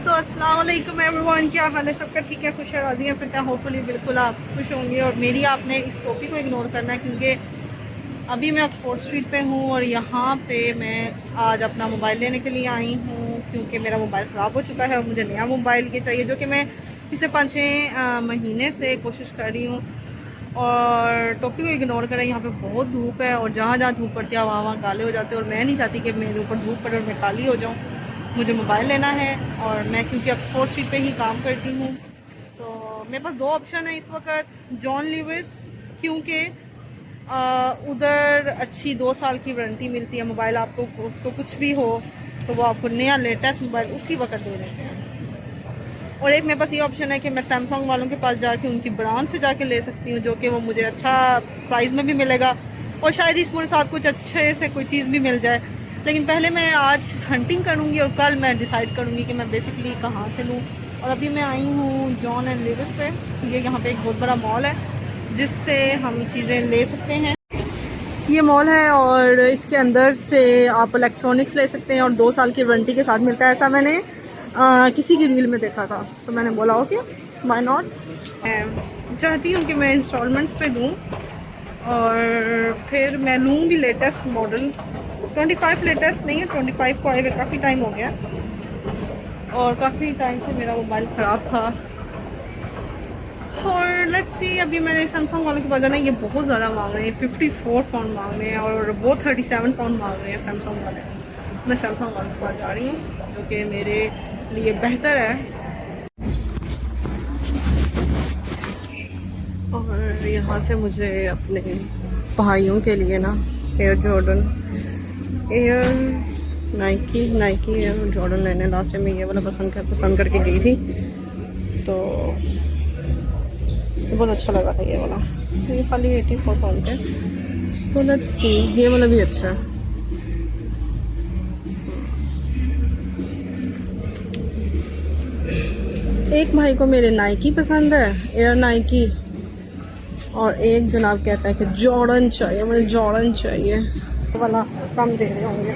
सो अस्सलाम वालेकुम एवरीवन, क्या हाल है सबका? ठीक है, खुश है, राजी है, फिट है। होपफुली बिल्कुल आप खुश होंगे और मेरी आपने इस टॉपिक को इग्नोर करना है क्योंकि अभी मैं ऑक्सफोर्ड स्ट्रीट पे हूँ और यहाँ पे मैं आज अपना मोबाइल लेने के लिए आई हूँ क्योंकि मेरा मोबाइल ख़राब हो चुका है और मुझे नया मोबाइल के चाहिए, जो कि मैं पिछले 5-6 महीने से कोशिश कर रही हूँ। और टॉपिक को इग्नोर करें, यहाँ पे बहुत धूप है और जहाँ जहाँ धूप पड़ती है वहाँ काले हो जाते हैं और मैं नहीं चाहती कि मेरे ऊपर धूप पड़े और मैं काली हो जाऊँ। मुझे मोबाइल लेना है और मैं क्योंकि ऑक्सफोर्ड स्ट्रीट पे ही काम करती हूँ तो मेरे पास 2 ऑप्शन है इस वक्त। जॉन लुइस, क्योंकि उधर अच्छी 2 साल की वारंटी मिलती है, मोबाइल आपको उसको कुछ भी हो तो वो आपको नया लेटेस्ट मोबाइल उसी वक्त दे देते हैं। और एक मेरे पास ये ऑप्शन है कि मैं सैमसंग वालों के पास जाके उनकी ब्रांच से जाके ले सकती हूँ, जो कि वो मुझे अच्छा प्राइस में भी मिलेगा और शायद इसमें साथ कुछ अच्छे से कोई चीज़ भी मिल जाए। लेकिन पहले मैं आज हंटिंग करूँगी और कल मैं डिसाइड करूँगी कि मैं बेसिकली कहाँ से लूँ। और अभी मैं आई हूँ जॉन एंड लुइस पे। ये यहाँ पे एक बहुत बड़ा मॉल है जिससे हम चीज़ें ले सकते हैं। ये मॉल है और इसके अंदर से आप इलेक्ट्रॉनिक्स ले सकते हैं और 2 साल की वारंटी के साथ मिलता है। ऐसा मैंने किसी की रील में देखा था तो मैंने बोला ओके व्हाई नॉट। चाहती हूँ कि मैं इंस्टॉलमेंट्स पे दूँ और फिर मैं लूँगी लेटेस्ट मॉडल। 25 लेटेस्ट नहीं है, 25 को आए हुए काफ़ी टाइम हो गया और काफ़ी टाइम से मेरा मोबाइल ख़राब था। और लेट्स सी, अभी मैंने सैमसंग वालों के पास जाना है, ये बहुत ज़्यादा मांग रहे हैं, 54 पाउंड मांग रहे हैं और वो 37 पाउंड मांग रहे हैं सैमसंग वाले। मैं सैमसंग वालों के पास जा रही हूँ जो कि मेरे लिए बेहतर है। और यहाँ से मुझे अपने भाइयों के लिए ना air Jordan, air Nike air Jordan लेने लास्ट टाइम मैं ये वाला पसंद करके गई थी तो बहुत अच्छा लगा था ये वाला। ये खाली 84 पाउंड है तो लेट्स सी, ये वाला भी अच्छा है। एक भाई को मेरे नाइकी पसंद है, एयर नाइकी, और एक जनाब कहता है कि जॉर्डन चाहिए, मुझे जॉर्डन चाहिए वाला कम दे रहे होंगे।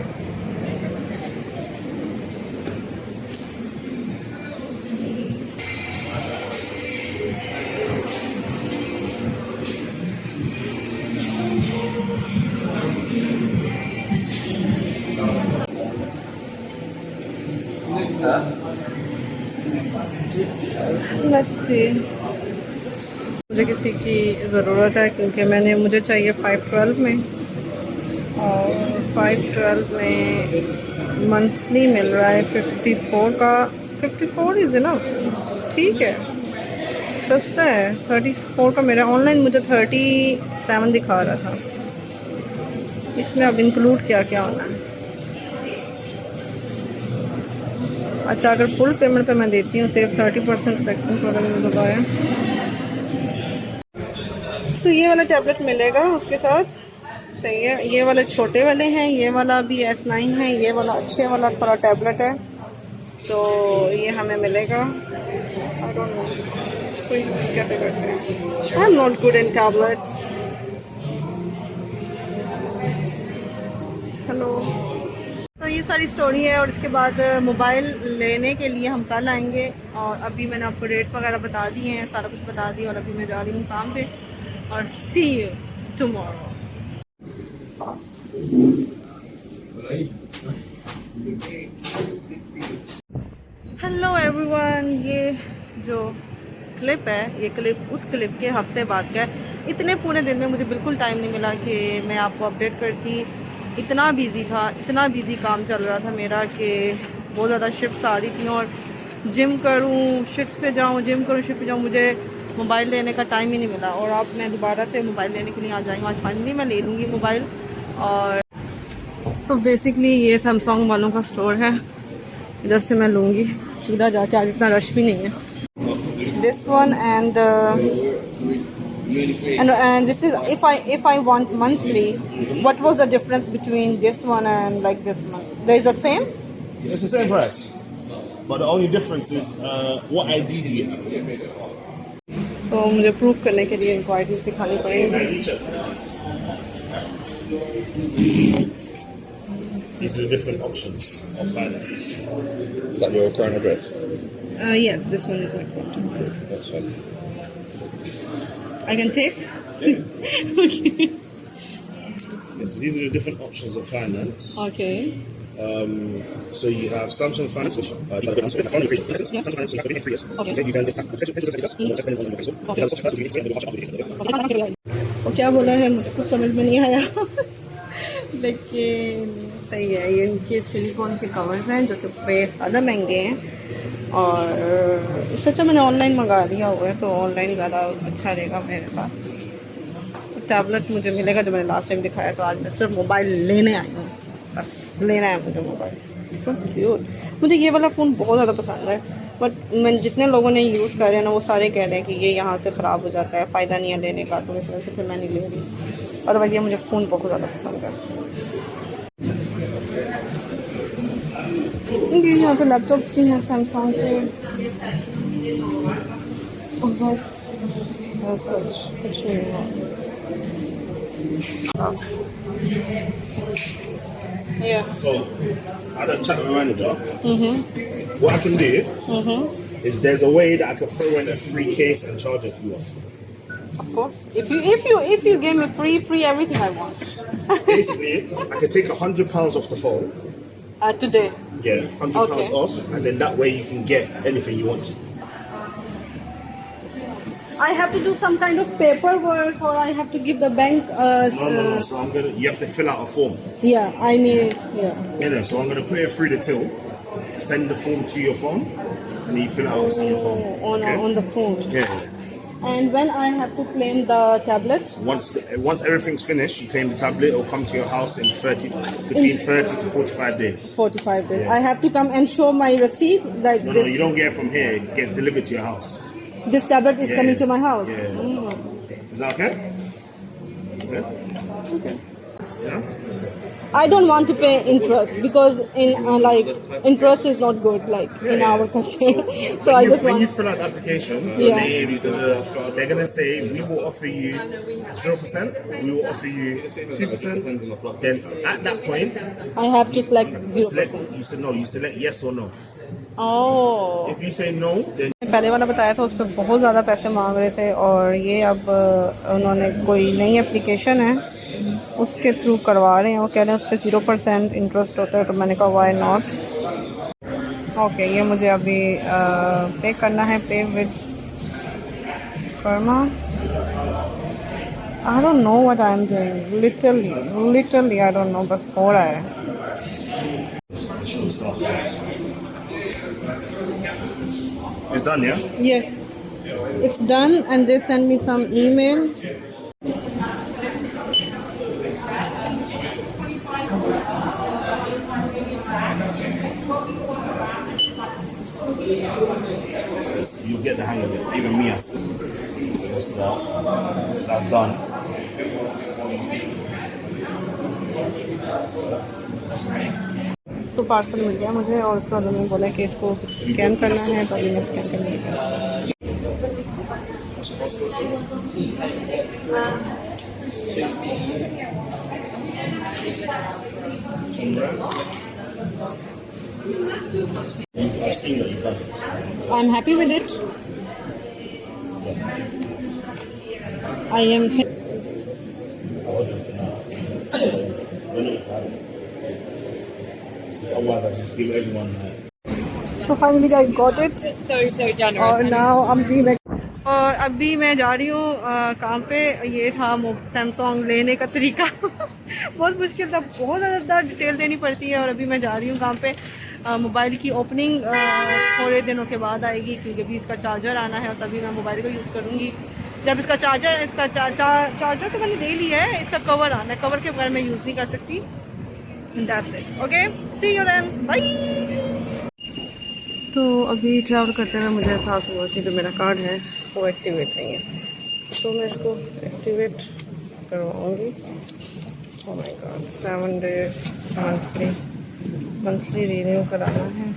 लेट्स सी, मुझे किसी की ज़रूरत है क्योंकि मुझे चाहिए 512 में और 512 में मंथली मिल रहा है 54 का। 54 इज़ ना, ठीक है, सस्ता है। 34 का मेरा ऑनलाइन मुझे 37 दिखा रहा था। इसमें अब इंक्लूड क्या क्या होना है? अच्छा, अगर फुल पेमेंट पे मैं देती हूँ सिर्फ 30% स्पेक्ट्रम पर मैंने बताया। सो ये वाला टैबलेट मिलेगा उसके साथ, सही है। ये वाले छोटे वाले हैं, ये वाला भी S9 है, ये वाला अच्छे वाला थोड़ा टैबलेट है तो ये हमें मिलेगा। आई डोंट नो इसको यूज़ कैसे करते हैं। आई am not good in tablets. Hello, तो ये सारी स्टोरी है और इसके बाद मोबाइल लेने के लिए हम कल आएंगे। और अभी मैंने आपको रेट वगैरह बता दिए हैं, सारा कुछ बता दिया और अभी मैं जा रही हूँ काम पे और सी यू टुमारो। हेलो एवरीवन, ये जो क्लिप है ये क्लिप उस क्लिप के हफ्ते बाद का है। इतने पूरे दिन में मुझे बिल्कुल टाइम नहीं मिला कि मैं आपको अपडेट करती। इतना बिज़ी था, इतना बिज़ी काम चल रहा था मेरा कि बहुत ज़्यादा शिफ्ट्स आ रही थी और जिम करूँ शिफ्ट पे जाऊँ, जिम करूँ शिफ्ट पे जाऊँ, मुझे मोबाइल लेने का टाइम ही नहीं मिला। और अब मैं दोबारा से मोबाइल लेने के लिए आ जाऊँ, आज फाइनली मैं ले लूँगी मोबाइल। और तो बेसिकली ये सैमसंग वालों का स्टोर है, इधर से मैं लूँगी सीधा जाके, आज इतना रश भी नहीं है। This one and this is if I want monthly, what was the difference between this one and like this one? There is the same? It's the same price, but the only difference is what ID do you have? So मुझे proof करने के लिए इनको IDs दिखानी पड़ेगी। These are the different options of finance. Is that your current address? Yes, this one is my contact. That's fine. I can take? Okay. Yes, these are the different options of finance. Okay. So you have Samsung Finance, which Samsung Finance, you have 3 years. Okay. Then you can और क्या बोला है मुझे कुछ समझ में नहीं आया लेकिन सही है। ये इनके सिलिकॉन के कवर्स हैं जो कि ज़्यादा महंगे हैं और इससे अच्छा मैंने ऑनलाइन मंगा लिया हुआ है, तो ऑनलाइन ज़्यादा अच्छा रहेगा मेरे साथ। टैबलेट मुझे मिलेगा जो मैंने लास्ट टाइम दिखाया, तो आज मैं सिर्फ मोबाइल लेने आई हूँ, बस लेना है मुझे मोबाइल। सो क्यूट, मुझे ये वाला फ़ोन बहुत ज़्यादा पसंद है, बट मैं जितने लोगों ने यूज़ कर रहे हैं ना वो सारे कह रहे हैं कि ये यहाँ से ख़राब हो जाता है, फ़ायदा नहीं है लेने का, तो इस वजह से फिर मैं नहीं ले रही। अदरवाइज़ ये मुझे फ़ोन बहुत ज़्यादा पसंद है। ये यहाँ पे लैपटॉप्स भी हैं सैमसंग के, बस सच कुछ नहीं है। Yeah. So, I had a chat with my manager. What I can do is there's a way that I can throw in a free case and charger if you want. Of course. If you give me free everything I want. Basically, I can take £100 off the phone. Today. Yeah, £100 Okay. off, and then that way you can get anything you want to. I have to do some kind of paperwork, or I have to give the bank. No. So you have to fill out a form. Yeah, I need. Yeah. So I'm gonna put it through the till, send the form to your phone, and then you fill it out on your phone. On the phone. Yeah. And when I have to claim the tablet? Once everything's finished, you claim the tablet. It'll come to your house in between 30 to 45 days. 45 days. Yeah. I have to come and show my receipt that No, you don't get it from here. It gets delivered to your house. this tablet is Yeah. coming to my house. Yeah. Is that okay? Yeah. Okay. Yeah. I don't want to pay interest because interest is not good in our country. So I just when want. you fill out the application, Yeah. they're gonna say we will offer you 0%, we will offer you 2%. Then at that point, I have to select you 0%. select yes or no. Oh. If you say no, then पहले वाला बताया था उस पर बहुत ज़्यादा पैसे मांग रहे थे, और ये अब उन्होंने कोई नई एप्लीकेशन है उसके थ्रू करवा रहे हैं। वो कह रहे हैं उस पर 0% इंटरेस्ट होता है, तो मैंने कहा वाई नॉट। ओके, ये मुझे अभी पे करना है, पे with Karma. I don't no what I am doing, literally I don't no, बस हो रहा है। it's done, yeah? Yes, it's done, and they send me some email. You get the hang of it. Even me, I still. That's done. So parcel मिल गया मुझे, और उसके बाद उन्होंने बोला कि इसको स्कैन करना है, तो अभी मैं स्कैन करने लगी इसको। I've seen that you've done it. I am happy with it. I am Otherwise, I just give everyone that. So finally I got it, So generous. और नाउ आई एम डूइंग। और अभी मैं जा रही हूँ काम पे। ये था सैमसंग लेने का तरीका बहुत मुश्किल था, बहुत ज़्यादा डिटेल देनी पड़ती है। और अभी मैं जा रही हूँ काम पे। मोबाइल की ओपनिंग थोड़े दिनों के बाद आएगी, क्योंकि अभी इसका चार्जर आना है, और तभी मैं मोबाइल को यूज़ करूँगी। जब इसका चार्जर तो मैंने ले लिया है, इसका कवर आना है, कवर के बगैर मैं यूज़ नहीं कर सकती। That's it. Okay, see you then. Bye. तो अभी ट्रैवल करते हुए मुझे एहसास हुआ कि जो मेरा कार्ड है वो एक्टिवेट नहीं है, तो मैं इसको एक्टिवेट करवाऊँगी। Oh my god, 7 days monthly renew कराना है।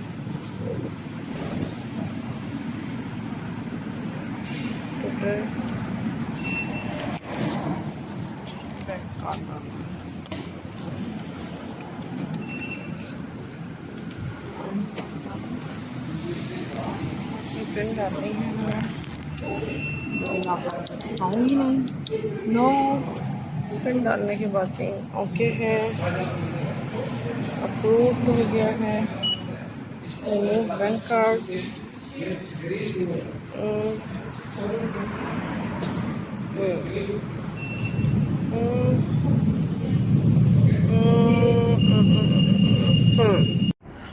पिन डालनी है हमें, लेकिन आप खाऊंगी नहीं। नो, पिन डालने के बाद पिन ओके है, अप्रूव हो गया है। रिमूव बैंक कार्ड,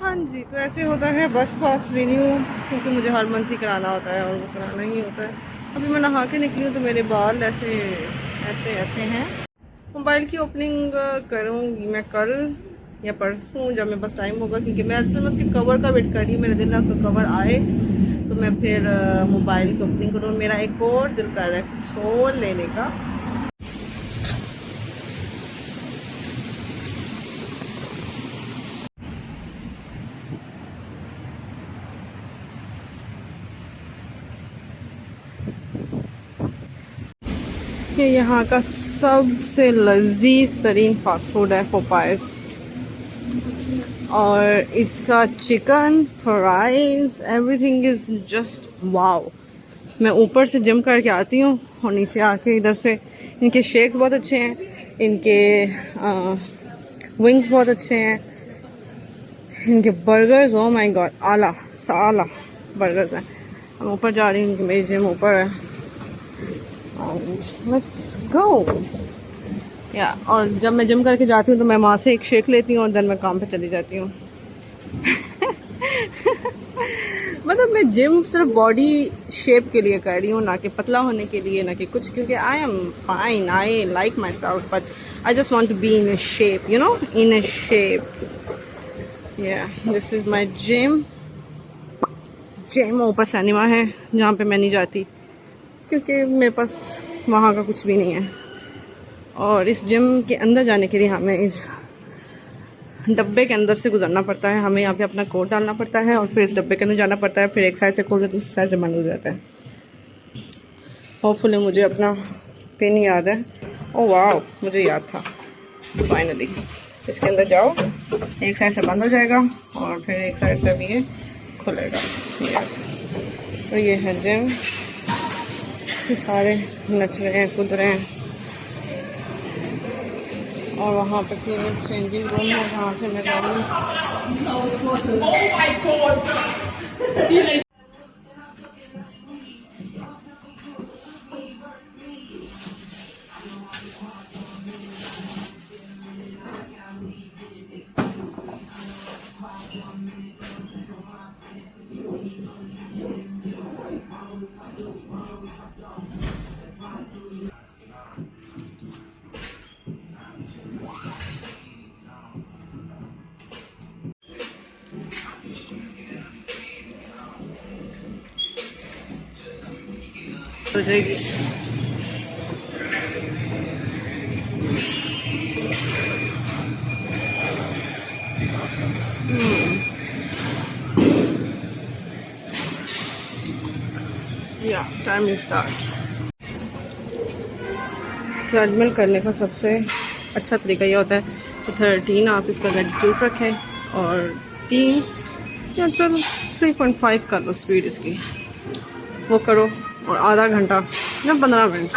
हाँ जी, तो ऐसे होता है बस पास रिन्यू, क्योंकि मुझे हर मंथ ही कराना होता है और वो कराना ही होता है। अभी मैं नहा के निकली हूँ तो मेरे बाल ऐसे ऐसे ऐसे हैं। मोबाइल की ओपनिंग करूँगी मैं कल या परसों, जब मेरे पास टाइम होगा, क्योंकि मैं असल में उसके कवर का वेट कर रही हूँ। मेरे दिन रात का कवर आए तो मैं फिर मोबाइल की ओपनिंग करूँ। मेरा एक और दिल कर रहा है कुछ और लेने का। ये यहाँ का सबसे लजीज तरीन फास्ट फूड है पोपाइस, और इसका chicken fries everything is just wow. मैं ऊपर से जिम करके आती हूँ और नीचे आके इधर से, इनके शेक्स बहुत अच्छे हैं, इनके विंग्स बहुत अच्छे हैं, इनके बर्गर्स ओ माय गॉड आला आला बर्गर्स हैं। हम ऊपर जा रही हूँ, मेरी जिम ऊपर है। लेट्स गो या, और जब मैं जिम करके जाती हूँ तो मैं वहाँ से एक शेक लेती हूँ और देन मैं काम पे चली जाती हूँ। मतलब मैं जिम सिर्फ बॉडी शेप के लिए कर रही हूँ, ना कि पतला होने के लिए, ना कि कुछ, क्योंकि I am fine, I like myself, but I just want to be in a shape, you know, in a shape. Yeah this is my gym. Gym ऊपर सिनेमा है जहाँ पे मैं नहीं जाती, क्योंकि मेरे पास वहाँ का कुछ भी नहीं है। और इस जिम के अंदर जाने के लिए हमें इस डब्बे के अंदर से गुजरना पड़ता है। हमें यहाँ पे अपना कोड डालना पड़ता है और फिर इस डब्बे के अंदर जाना पड़ता है। फिर एक साइड से खोलते तो दूसरी साइड से बंद हो जाता है। होपफुली मुझे अपना पिन याद है। ओह वाह, मुझे याद था फाइनली। इसके अंदर जाओ, एक साइड से बंद हो जाएगा और फिर एक साइड से भी ये खुलेगा। यस, तो ये है जिम। ये सारे नच रहे हैं, कूद रहे हैं। और वहाँ पे फीमेल चेंजिंग रूम है जहाँ से मैं जाऊँगी। हो जाएगी। या टाइमिंग स्टार्ट। ट्रेडमिल करने का सबसे अच्छा तरीका ये होता है तो 13 आप इसका एटीट्यूड रखें और 3 या चलो 3.5 कर लो स्पीड इसकी, वो करो। और आधा घंटा या 15 मिनट,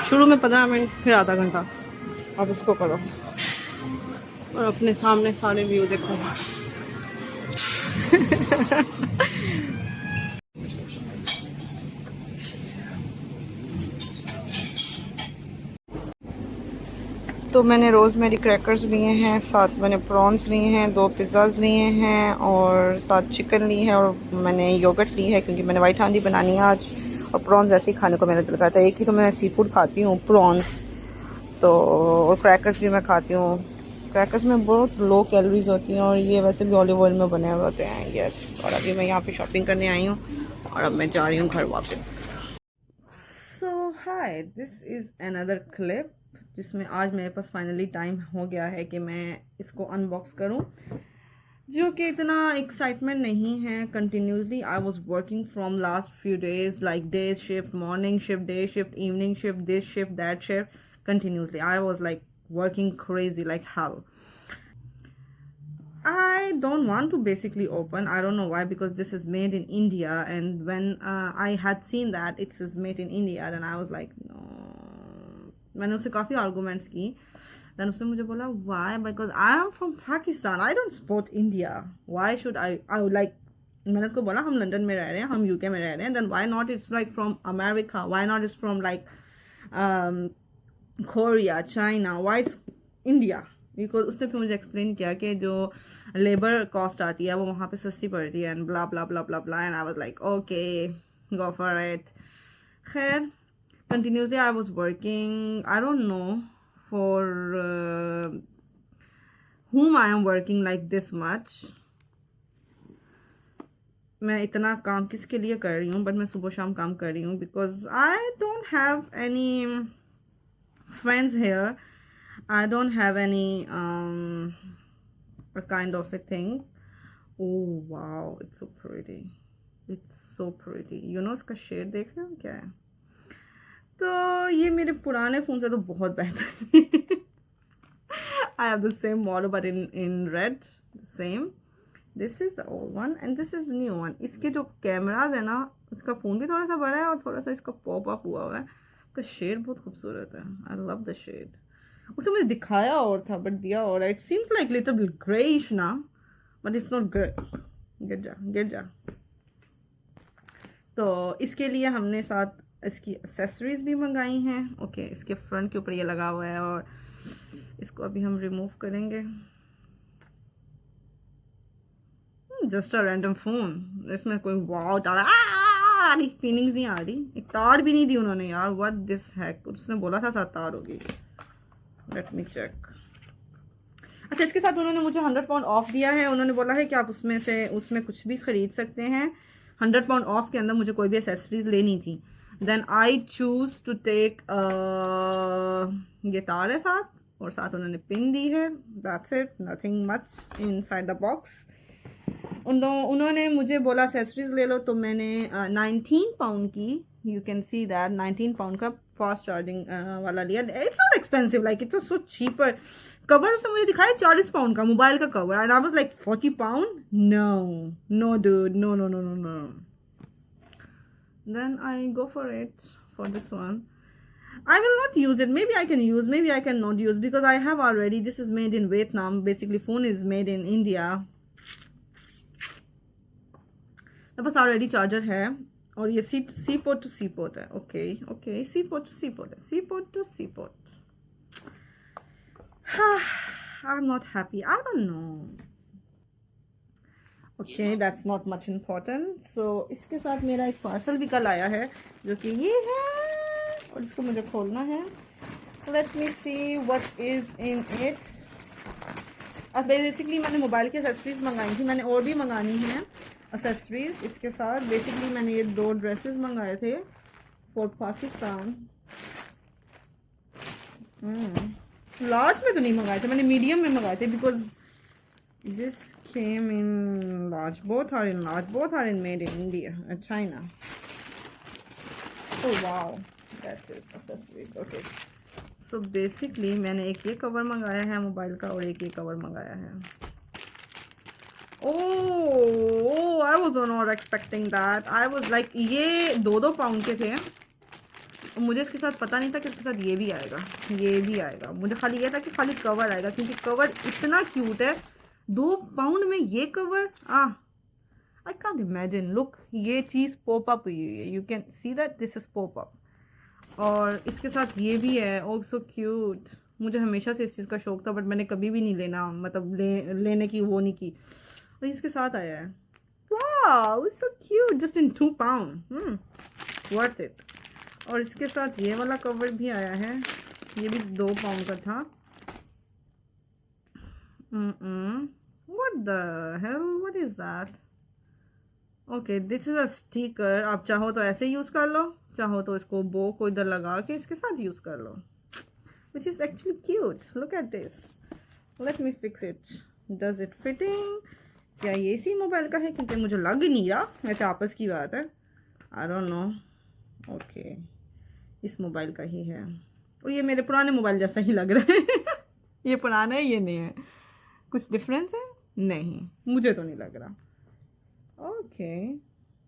शुरू में 15 मिनट फिर आधा घंटा आप उसको करो और अपने सामने सारे व्यू देखो। तो मैंने रोज़मेरी क्रैकर्स लिए हैं, साथ मैंने प्रॉन्स लिए हैं, 2 पिज़्ज़ाज़ लिए हैं और साथ चिकन ली है और मैंने योगर्ट ली है क्योंकि मैंने वाइट हांडी बनानी है आज। और प्रॉन्स वैसे ही खाने को मेरा दिल करता है। एक ही तो मैं सी फूड खाती हूँ प्रॉन्स, तो और क्रैकर्स भी मैं खाती हूँ। क्रैकर्स में बहुत लो कैलोरीज होती हैं और ये वैसे भी ऑलिव ऑयल में बने हुए होते हैं। यस, और अभी मैं यहाँ पे शॉपिंग करने आई हूँ और अब मैं जा रही हूँ घर वापस। सो हाय, दिस इज़ अनदर क्लिप जिसमें आज मेरे पास फाइनली टाइम हो गया है कि मैं इसको अनबॉक्स करूं, जो कि इतना एक्साइटमेंट नहीं है। Continuously I was working from last few days, like day shift, morning shift, day shift, evening shift, this shift, that shift. Continuously I was like working crazy like hell. I don't want to basically open. I don't know why, because this is made in India, and when I had seen that it is made in India, then I was like, no. मैंने उससे काफ़ी arguments की. Then उसने मुझे बोला why, because I am from Pakistan, I don't support India. Why should I would like. मैंने उसको बोला हम लंदन में रह रहे हैं, हम यूके में रह रहे हैं, then why not it's like from America, why not it's from like Korea, China, why it's India. Because उसने फिर मुझे एक्सप्लेन किया कि जो लेबर कॉस्ट आती है वो वहाँ पे सस्ती पड़ती है, and blah blah blah blah blah, and I was like okay go for it. खैर continuously I was working. I don't know for whom I am working like this much. मैं इतना काम किसके लिए कर रही हूँ, बट मैं सुबह शाम काम कर रही हूँ because I don't have any friends here. I don't have any kind of a thing. Oh wow, it's so pretty. It's so pretty. You know इसका शेड देख रहे हो क्या है? तो ये मेरे पुराने फ़ोन से तो बहुत बेहतर है. I have the same model but in red, same. This is the old one and this is the new one. इसके जो कैमराज है ना, इसका फ़ोन भी थोड़ा सा बड़ा है और थोड़ा सा इसका पॉप अप हुआ है. इसका शेड बहुत खूबसूरत है. I love the shade. उसे मुझे दिखाया और था बट दिया और. It seems like little bit greyish ना, बट इट्स नॉट ग्रे. गिर जा. तो इसके लिए हमने साथ इसकी एक्सेसरीज भी मंगाई हैं. ओके, इसके फ्रंट के ऊपर ये लगा हुआ है और इसको अभी हम रिमूव करेंगे. Just a random phone. इसमें कोई वाव तार फीलिंग्स नहीं आ रही. एक तार भी नहीं दी उन्होंने यार. What this hack. उसने बोला था 7 तार होगी. Let me check. अच्छा, इसके साथ उन्होंने मुझे £100 ऑफ दिया है. उन्होंने बोला है कि आप उसमें कुछ भी ख़रीद सकते हैं. £100 ऑफ के अंदर मुझे कोई भी एसेसरीज लेनी थी. Then I choose to take ये तार है साथ, और साथ उन्होंने पिन दी है. That's it, nothing much inside the box. उन्होंने मुझे बोला एसेसरीज ले लो, तो मैंने £19 की, यू कैन सी दैट, £19 का फास्ट चार्जिंग वाला लिया. It's not expensive, like it's so cheaper. Cover उसने मुझे दिखाया £40 का, मोबाइल का cover, and I was like £40. No dude, no no no no no. Then I go for it for this one. I will not use it. Maybe I can use, maybe I can not use, because I have already. This is made in Vietnam. Basically, phone is made in India. मेरे पास already charger है और ये C port to C port है. Okay, C port to C port है. C port to C port. I am not happy. I don't know. Okay, that's not much important. So इसके साथ मेरा एक parcel भी कल आया है जो कि ये है, और इसको मुझे खोलना है. Let me see what is in it. अब बेसिकली मैंने मोबाइल की एक्सेसरीज मंगाई थी. मैंने और भी मंगानी है एक्सेसरीज इसके साथ. बेसिकली मैंने ये 2 ड्रेसेस मंगाए थे फॉर पाकिस्तान. लार्ज में तो नहीं मंगाए थे, मैंने मीडियम में मंगाए थे, because this came in large. Both are in large, both are in made in India, China. Oh wow, that is accessories. Okay, so basically मैंने एक ये कवर मंगाया है मोबाइल का और एक ये कवर मंगाया है. Oh, I was not expecting that. I was like, ये 2 पाउंड के थे और मुझे इसके साथ पता नहीं था कि इसके साथ ये भी आएगा. मुझे खाली ये था कि खाली कवर आएगा, क्योंकि कवर इतना क्यूट है. 2 पाउंड में ये cover. I can't imagine. Look, ये चीज़ पॉप अप हुई है. You can see that this is pop up. और इसके साथ ये भी है. ओह सो क्यूट. मुझे हमेशा से इस चीज़ का शौक था, बट मैंने कभी भी नहीं लेना, मतलब लेने की वो नहीं की. और इसके साथ आया है. Wow, it's so cute. Just in 2 pound. Worth it. और इसके साथ ये वाला कवर भी आया है. ये भी 2 पाउंड का था. What the hell, what is that. Okay, this is a sticker. आप चाहो तो ऐसे यूज़ कर लो, चाहो तो इसको बो को इधर लगा के इसके साथ यूज़ कर लो, which is actually cute. Look at this. Let me fix it. Does it fitting. क्या ये इसी मोबाइल का है, क्योंकि मुझे लग नहीं रहा. वैसे आपस की बात है, आई डोंट नो. ओके, इस मोबाइल का ही है. और ये मेरे पुराने मोबाइल जैसा ही लग रहा है. ये पुराना है, ये नहीं है. कुछ डिफरेंस है. नहीं, मुझे तो नहीं लग रहा। ओके,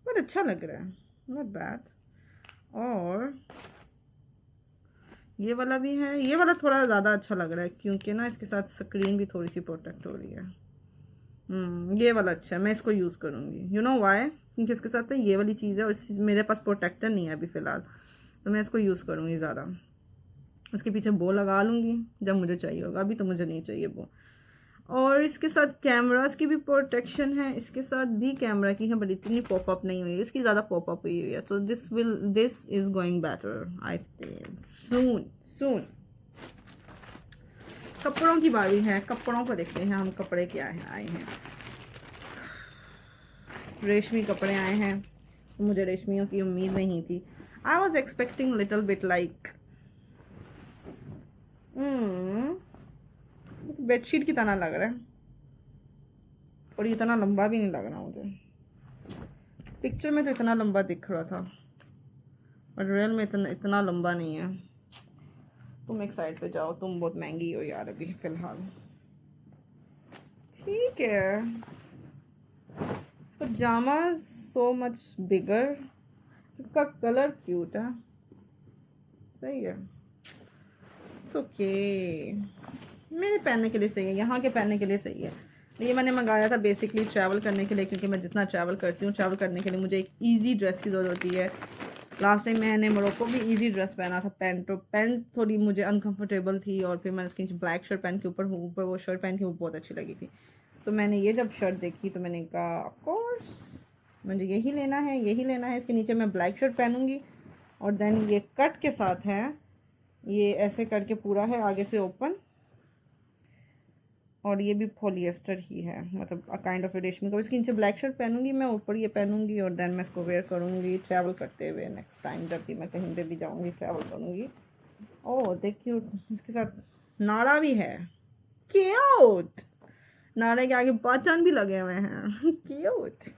बट अच्छा लग रहा है, नॉट बैड। और ये वाला भी है, ये वाला थोड़ा ज़्यादा अच्छा लग रहा है क्योंकि ना इसके साथ स्क्रीन भी थोड़ी सी प्रोटेक्ट हो रही है। ये वाला अच्छा है, मैं इसको यूज़ करूँगी। You know why? क्योंकि इसके साथ ना ये वाली चीज़ है और मेरे पास प्रोटेक्टर नहीं है अभी फ़िलहाल, तो मैं इसको यूज़ करूँगी ज़्यादा। उसके पीछे बो लगा लूँगी जब मुझे चाहिए होगा, अभी तो मुझे नहीं चाहिए बो। और इसके साथ कैमरास की भी प्रोटेक्शन है, इसके साथ भी कैमरा की है, बट इतनी पॉपअप नहीं हुई है, इसकी ज़्यादा पॉपअप हुई है। तो this is going better I think soon soon. कपड़ों की बारी है, कपड़ों को देखते हैं हम, कपड़े क्या है आए हैं। रेशमी कपड़े आए हैं, मुझे रेशमियों की उम्मीद नहीं थी। I was expecting little bit like bedsheet की तरह लग रहा है, और इतना लंबा भी नहीं लग रहा मुझे। पिक्चर में तो इतना लंबा दिख रहा था, बट रियल में इतना लंबा नहीं है। तुम एक साइड पे जाओ, तुम बहुत महंगी हो यार अभी फ़िलहाल। ठीक है, पजामा सो मच बिगर, इसका कलर क्यूट है, सही है, इट्स ओके, मेरे पहनने के लिए सही है, यहाँ के पहनने के लिए सही है। ये मैंने मंगाया था बेसिकली ट्रैवल करने के लिए, क्योंकि मैं जितना ट्रैवल करती हूँ, ट्रैवल करने के लिए मुझे एक इजी ड्रेस की ज़रूरत होती है। लास्ट टाइम मैंने मोरक्को भी इजी ड्रेस पहना था, पैंट थोड़ी मुझे अनकंफर्टेबल थी, और फिर मैंने उसके नीचे ब्लैक शर्ट पहन के ऊपर वो शर्ट पहनी थी, वो बहुत अच्छी लगी थी। तो मैंने ये जब शर्ट देखी तो मैंने कहा ऑफ कोर्स मुझे यही लेना है, यही लेना है। इसके नीचे मैं ब्लैक शर्ट पहनूंगी, और देन ये कट के साथ है, ये ऐसे करके पूरा है आगे से ओपन, और ये भी पॉलिएस्टर ही है, मतलब काइंड ऑफ रेशमी का। इसके नीचे ब्लैक शर्ट पहनूंगी मैं, ऊपर ये पहनूंगी, और देन मैं इसको वेयर करूंगी ट्रैवल करते हुए। नेक्स्ट टाइम जब भी मैं कहीं पे भी जाऊंगी ट्रैवल करूंगी। ओह देखिए, इसके साथ नाड़ा भी है, क्यूट। नारे के आगे बटन भी लगे हुए हैं, क्यूट।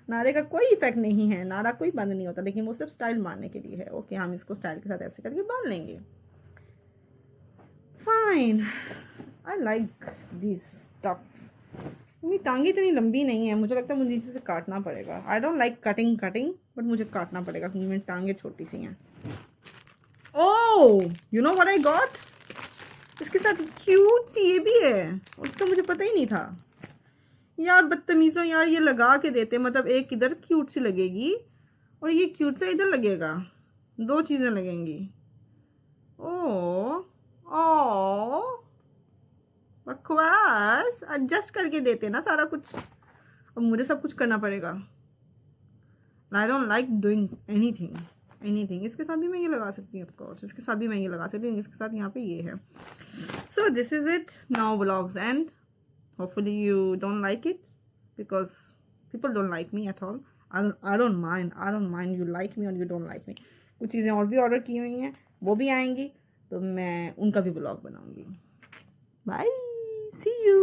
नारे का कोई इफेक्ट नहीं है, नारा कोई बंद नहीं होता, लेकिन वो सिर्फ स्टाइल मारने के लिए है। ओके, हम इसको स्टाइल के साथ ऐसे करके बांध लेंगे। Fine, I like this stuff. मेरी टांगे इतनी लंबी नहीं है, मुझे लगता है मुझे नीचे से काटना पड़ेगा। I don't like cutting, but मुझे काटना पड़ेगा क्योंकि मेरी टांगे छोटी सी हैं। Oh, you know what I got? इसके साथ क्यूट सी ये भी है, उसका मुझे पता ही नहीं था यार। बदतमीज़ों यार, ये लगा के देते, मतलब एक इधर क्यूट सी लगेगी और ये क्यूट सा इधर लगेगा, दो चीज़ें लगेंगी। ओ ओ बकवास, एडजस्ट करके देते ना सारा कुछ, अब मुझे सब कुछ करना पड़ेगा। I don't like doing anything. इसके साथ भी मैं ये लगा सकती हूँ, ऑफ कोर्स इसके साथ भी मैं ये लगा सकती हूँ, इसके साथ यहाँ पे ये है। So this is it, now vlogs and hopefully you don't like it, because people don't like me at all. I don't mind you like me or you don't like me. कुछ चीज़ें और भी ऑर्डर की हुई हैं, वो भी आएंगी, तो मैं उनका भी ब्लॉग बनाऊंगी। Bye, see you.